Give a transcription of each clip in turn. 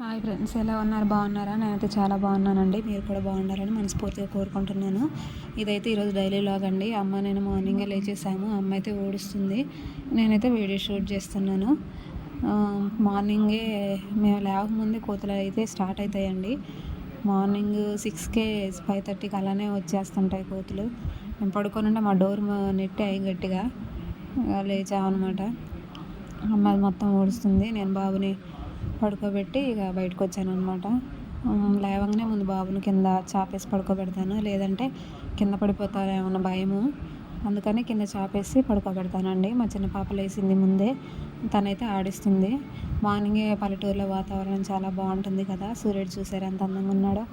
Hi friends, ఎలా ఉన్నారు? బాగున్నారా? నేనైతే చాలా బాగున్నానండి. మీరు కూడా బాగుండాలని మనస్ఫూర్తిగా కోరుకుంటున్నాను. ఇదైతే ఈరోజు డైలీ వ్లాగ్ అండి. నేను మార్నింగే లేచేసాము. అమ్మ అయితే ఊడుస్తుంది, నేనైతే వీడియో షూట్ చేస్తున్నాను. మార్నింగే మేము లేవకముందే కోతలు అయితే స్టార్ట్ అవుతాయండి. మార్నింగ్ 6కే 5:30కి అలానే వచ్చేస్తుంటాయి కోతులు. మేము పడుకొని ఉంటే మా డోర్ నెట్టాయి గట్టిగా, లేచామన్నమాట. అమ్మ మొత్తం ఊడుస్తుంది, నేను బాబుని పడుకోబెట్టి ఇక బయటకు వచ్చాను అనమాట. లేవగానే ముందు బాబుని కింద చాపేసి పడుకోబెడతాను, లేదంటే కింద పడిపోతారేమన్న భయము. అందుకని కింద చాపేసి పడుకోబెడతానండి. మా చిన్న పాప లేచింది ముందే, తనైతే ఆడిస్తుంది. మార్నింగే పల్లెటూరులో వాతావరణం చాలా బాగుంటుంది కదా. సూర్యుడు చూసారు ఎంత అందంగా ఉన్నాడో.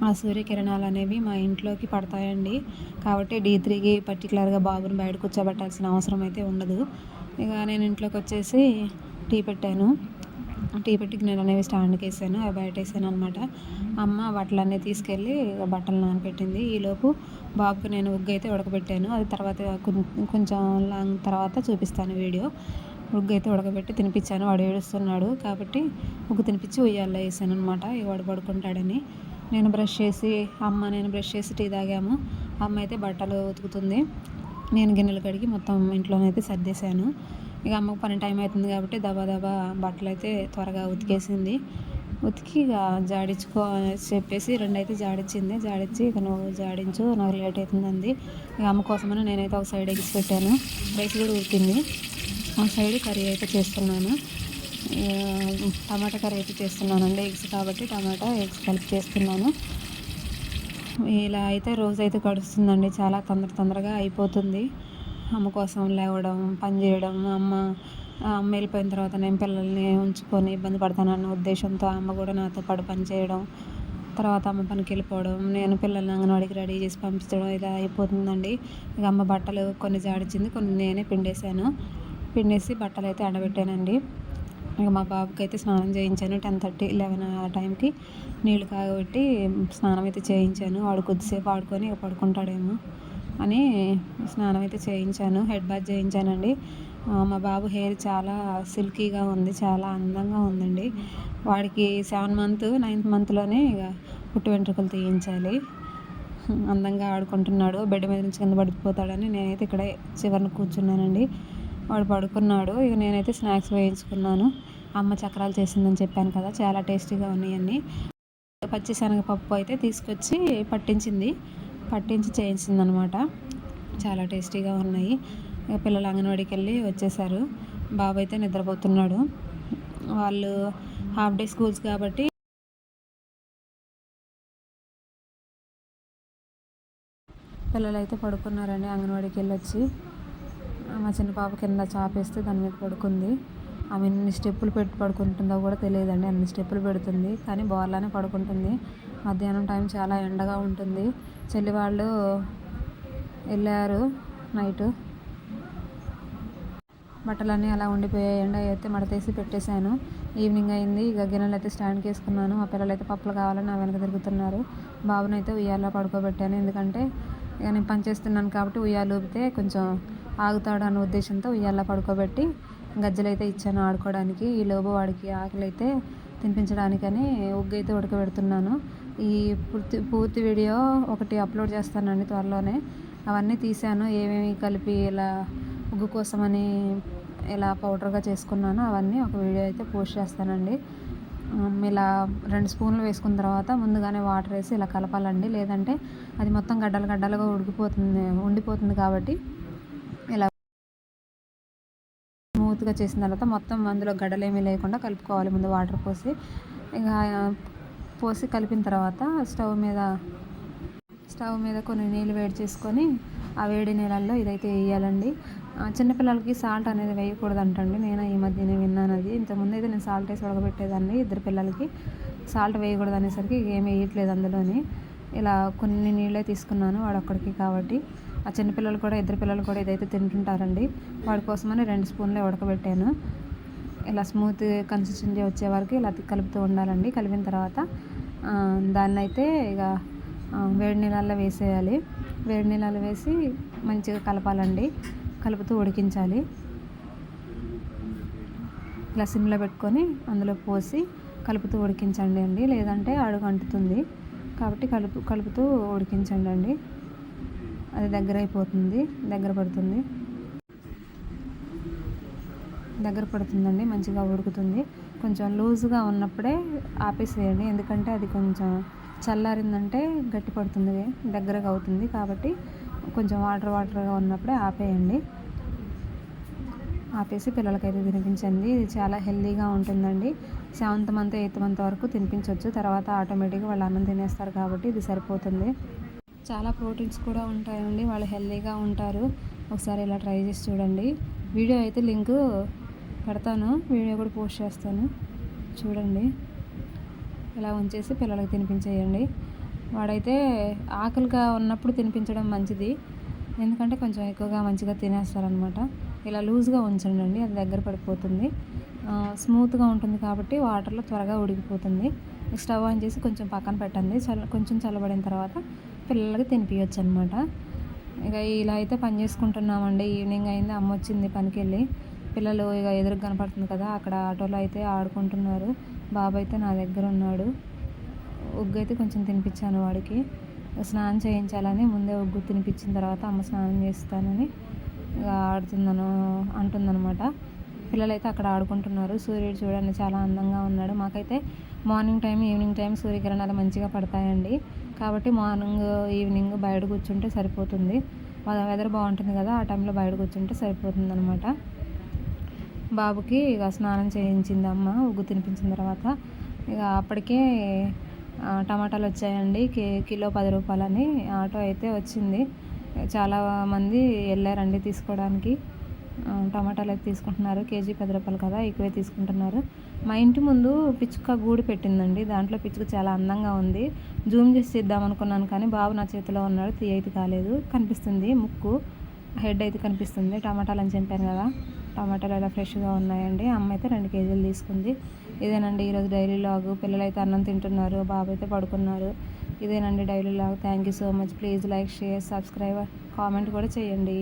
ఆ సూర్యకిరణాలు అనేవి మా ఇంట్లోకి పడతాయండి. కాబట్టి D3కి పర్టికులర్గా బాబుని బయట కూర్చోబెట్టాల్సిన అవసరం అయితే ఉండదు. ఇక నేను ఇంట్లోకి వచ్చేసి టీ పెట్టాను. టీ పెట్టి గిన్నెలు అనేవి స్టాండ్కి వేసాను, అవి బయట వేసాను అనమాట. అమ్మ బట్టలన్నీ తీసుకెళ్ళి బట్టలు నానబెట్టింది. ఈలోపు బాబుకు నేను ఉగ్గు అయితే ఉడకబెట్టాను. అది తర్వాత కొంచెం లాంగ్ తర్వాత చూపిస్తాను వీడియో. ఉగ్గు అయితే ఉడకబెట్టి తినిపించాను. వాడు ఏడుస్తున్నాడు కాబట్టి ఉగ్గు తినిపించి ఉయ్యాల్లో వేసాను అనమాట, వాడు పడుకుంటాడని. నేను బ్రష్ చేసి టీ తాగాము. అమ్మ అయితే బట్టలు ఉతుకుతుంది, నేను గిన్నెలు కడిగి మొత్తం ఇంట్లోనైతే సర్దేశాను. ఇక అమ్మకు పని టైం అవుతుంది కాబట్టి దబా బట్టలు అయితే త్వరగా ఉతికేసింది. ఉతికి ఇక జాడించుకో అనేసి చెప్పేసి రెండైతే జాడించింది. జాడించి ఇక నువ్వు జాడించు, నాకు లేట్ అవుతుందండి. ఇక అమ్మ కోసమని నేనైతే ఒక సైడ్ ఎగ్స్ పెట్టాను, రైస్ కూడా ఉడికింది. ఆ సైడ్ కర్రీ అయితే చేస్తున్నాను. టమాటా కర్రీ అయితే చేస్తున్నానండి. ఎగ్స్ కాబట్టి టమాటా ఎగ్స్ కలిపి చేస్తున్నాను. ఇలా అయితే రోజైతే గడుస్తుందండి, చాలా తొందరగా అయిపోతుంది. అమ్మ కోసం లేవడం, పని చేయడం. అమ్మ వెళ్ళిపోయిన తర్వాత నేను పిల్లల్ని ఉంచుకొని ఇబ్బంది పడతానన్న ఉద్దేశంతో అమ్మ కూడా నాతో పాటు పని చేయడం, తర్వాత అమ్మ పనికి వెళ్ళిపోవడం, నేను పిల్లల్ని అంగన్వాడికి రెడీ చేసి పంపించడం ఇలా అయిపోతుందండి. ఇక అమ్మ బట్టలు కొన్ని జాడించింది, కొన్ని నేనే పిండేసి బట్టలు అయితే ఆడబెట్టానండి. ఇక మా బాబుకి అయితే స్నానం చేయించాను. 10:30, 11 ఆ టైంకి నీళ్ళు కాగబెట్టి స్నానం అయితే చేయించాను. వాడు కొద్దిసేపు ఆడుకొని ఇక పడుకుంటాడేమో అని స్నానం అయితే చేయించాను, హెడ్ బాత్ చేయించానండి. మా బాబు హెయిర్ చాలా సిల్కీగా ఉంది, చాలా అందంగా ఉందండి. వాడికి 7 మంత్ 9th మంత్లోనే ఇక పుట్టు వెంట్రుకలు తీయించాలి. అందంగా ఆడుకుంటున్నాడు. బెడ్ మీద నుంచి కింద పడిపోతాడని నేనైతే ఇక్కడే చివరిన కూర్చున్నానండి. వాడు పడుకున్నాడు. ఇక నేనైతే స్నాక్స్ వేయించుకున్నాను. అమ్మ చక్రాలు చేసిందని చెప్పాను కదా, చాలా టేస్టీగా ఉన్నాయన్నీ. పచ్చిశనగపప్పు అయితే తీసుకొచ్చి పట్టించి చేయించింది అనమాట. చాలా టేస్టీగా ఉన్నాయి. పిల్లలు అంగన్వాడికి వెళ్ళి వచ్చేసారు. బాబు అయితే నిద్రపోతున్నాడు. వాళ్ళు హాఫ్ డే స్కూల్స్ కాబట్టి పిల్లలు అయితే పడుకున్నారండి. అంగన్వాడికి వెళ్ళొచ్చి మా చిన్న పాప కింద చాపేస్తే దాని మీద పడుకుంది. ఆమె ఎన్ని స్టెప్పులు పెట్టి పడుకుంటుందో కూడా తెలియదండి, అన్ని స్టెప్పులు పెడుతుంది. కానీ బోర్లానే పడుకుంటుంది. మధ్యాహ్నం టైం చాలా ఎండగా ఉంటుంది. చెల్లి వాళ్ళు వెళ్ళారు నైటు. బట్టలన్నీ అలా ఉండిపోయాయి. ఎండ అయితే మడతేసి పెట్టేశాను. ఈవినింగ్ అయింది. ఇక గిన్నెలు అయితే స్టాండ్కి వేసుకున్నాను. మా పిల్లలు అయితే పప్పులు కావాలని నా వెనక తిరుగుతున్నారు. బాబునైతే ఉయ్యాల్లో పడుకోబెట్టాను, ఎందుకంటే ఇక నేను పని చేస్తున్నాను కాబట్టి ఉయ్యాలు ఊపితే కొంచెం ఆగుతాడు అన్న ఉద్దేశంతో ఉయ్యాల్లో పడుకోబెట్టి గజ్జలు అయితే ఇచ్చాను ఆడుకోవడానికి. ఈ లోపు వాడికి ఆకలి అయితే తినిపించడానికని ఉగ్గు అయితే ఉడకబెడుతున్నాను. ఈ పూర్తి వీడియో ఒకటి అప్లోడ్ చేస్తానండి త్వరలోనే. అవన్నీ తీశాను, ఏమేమి కలిపి ఇలా ఉగ్గు కోసమని ఇలా పౌడర్గా చేసుకున్నాను, అవన్నీ ఒక వీడియో అయితే పోస్ట్ చేస్తానండి. ఇలా 2 స్పూన్లు వేసుకున్న తర్వాత ముందుగానే వాటర్ వేసి ఇలా కలపాలండి, లేదంటే అది మొత్తం గడ్డలుగా ఉండిపోతుంది. కాబట్టి ఇలా స్మూత్గా చేసిన తర్వాత మొత్తం అందులో గడ్డలేమీ లేకుండా కలుపుకోవాలి. ముందు వాటర్ పోసి కలిపిన తర్వాత స్టవ్ మీద కొన్ని నీళ్ళు వేడి చేసుకొని ఆ వేడి నీళ్ళల్లో ఇదైతే వేయాలండి. చిన్నపిల్లలకి సాల్ట్ అనేది వేయకూడదు అంటండి, నేను ఈ మధ్యనే విన్నాను అది. ఇంతకుముందు అయితే నేను సాల్ట్ వేసి ఉడకబెట్టేదాన్ని. 2 పిల్లలకి సాల్ట్ వేయకూడదు అనేసరికి ఏమీ వేయట్లేదు అందులోని. ఇలా కొన్ని నీళ్ళే తీసుకున్నాను వాడు ఒక్కడికి కాబట్టి. ఆ చిన్నపిల్లలు కూడా 2 పిల్లలు కూడా ఇదైతే తింటుంటారండి. వాడి కోసమని 2 స్పూన్లే ఉడకబెట్టాను. ఇలా స్మూత్ కన్సిస్టెన్సీ వచ్చే వరకు ఇలా కలుపుతూ ఉండాలండి. కలిపిన తర్వాత దాన్ని అయితే ఇక వేడి నీళ్ళల్లో వేసేయాలి. వేడి నీళ్ళల్లో వేసి మంచిగా కలపాలండి, కలుపుతూ ఉడికించాలి. ఇలా సిమ్లో పెట్టుకొని అందులో పోసి కలుపుతూ ఉడికించండి అండి, లేదంటే అడుగు అంటుతుంది. కాబట్టి కలుపుతూ ఉడికించండి అండి. అది దగ్గర అయిపోతుంది, దగ్గర పడుతుందండి, మంచిగా ఉడుకుతుంది. కొంచెం లూజ్గా ఉన్నప్పుడే ఆపేసేయండి, ఎందుకంటే అది కొంచెం చల్లారిందంటే గట్టి పడుతుంది, దగ్గరగా అవుతుంది. కాబట్టి కొంచెం వాటర్గా ఉన్నప్పుడే ఆపేసి పిల్లలకైతే తినిపించండి. ఇది చాలా హెల్తీగా ఉంటుందండి. 7th మంత్ 8th మంత్ వరకు తినిపించవచ్చు. తర్వాత ఆటోమేటిక్గా వాళ్ళు అన్నం తినేస్తారు కాబట్టి ఇది సరిపోతుంది. చాలా ప్రోటీన్స్ కూడా ఉంటాయండి, వాళ్ళు హెల్తీగా ఉంటారు. ఒకసారి ఇలా ట్రై చేసి చూడండి. వీడియో అయితే లింక్ పెడతాను, వీడియో కూడా పోస్ట్ చేస్తాను, చూడండి. ఇలా ఉంచేసి పిల్లలకి తినిపించేయండి. వాడైతే ఆకలిగా ఉన్నప్పుడు తినిపించడం మంచిది, ఎందుకంటే కొంచెం ఎక్కువగా మంచిగా తినేస్తారనమాట. ఇలా లూజ్గా ఉంచండి అండి, అది దగ్గర పడిపోతుంది. స్మూత్గా ఉంటుంది కాబట్టి వాటర్లో త్వరగా ఉడికిపోతుంది. స్టవ్ ఆన్ చేసి కొంచెం పక్కన పెట్టండి, కొంచెం చల్లబడిన తర్వాత పిల్లలకి తినిపించచ్చు అనమాట. ఇక ఇలా అయితే పని చేసుకుంటున్నామండి. ఈవినింగ్ అయింది, అమ్మ వచ్చింది పనికి వెళ్ళి. పిల్లలు ఇక ఎదురుగా కనపడుతుంది కదా, అక్కడ ఆటోలో అయితే ఆడుకుంటున్నారు. బాబు అయితే నా దగ్గర ఉన్నాడు. ఉగ్గు అయితే కొంచెం తినిపించాను వాడికి, స్నానం చేయించాలని. ముందే ఉగ్గు తినిపించిన తర్వాత అమ్మ స్నానం చేస్తానని ఇక అంటుందన్నమాట. పిల్లలైతే అక్కడ ఆడుకుంటున్నారు. సూర్యుడు చూడండి చాలా అందంగా ఉన్నాడు. మాకైతే మార్నింగ్ టైం ఈవినింగ్ టైం సూర్యకిరణాలు మంచిగా పడతాయండి. కాబట్టి మార్నింగ్ ఈవినింగ్ బయట కూర్చుంటే సరిపోతుంది. వెదర్ బాగుంటుంది కదా, ఆ టైంలో బయట కూర్చుంటే సరిపోతుంది అనమాట. బాబుకి ఇక స్నానం చేయించింది అమ్మ ఉగ్గు తినిపించిన తర్వాత. ఇక అప్పటికే టమాటాలు వచ్చాయండి, కిలో 10 రూపాయలని ఆటో అయితే వచ్చింది. చాలామంది వెళ్ళారండి తీసుకోవడానికి. టమాటాలు అయితే తీసుకుంటున్నారు, కేజీ 10 రూపాయలు కదా, ఎక్కువే తీసుకుంటున్నారు. మా ఇంటి ముందు పిచ్చుక గూడు పెట్టిందండి, దాంట్లో పిచ్చుక చాలా అందంగా ఉంది. జూమ్ చేసి తీద్దాం అనుకున్నాను కానీ బాబు నా చేతిలో ఉన్నాడు, అయితే కాలేదు. కనిపిస్తుంది ముక్కు, హెడ్ అయితే కనిపిస్తుంది. టమాటాలు అని చెప్పాను కదా, టమాటాలు ఎలా ఫ్రెష్గా ఉన్నాయండి. అమ్మ అయితే 2 కేజీలు తీసుకుంది. ఇదేనండి ఈరోజు డైలీ లాగు. పిల్లలు అయితే అన్నం తింటున్నారు, బాబు అయితే పడుకున్నారు. ఇదేనండి daily log. Thank you so much. Please like, share, subscribe, comment కూడా చేయండి.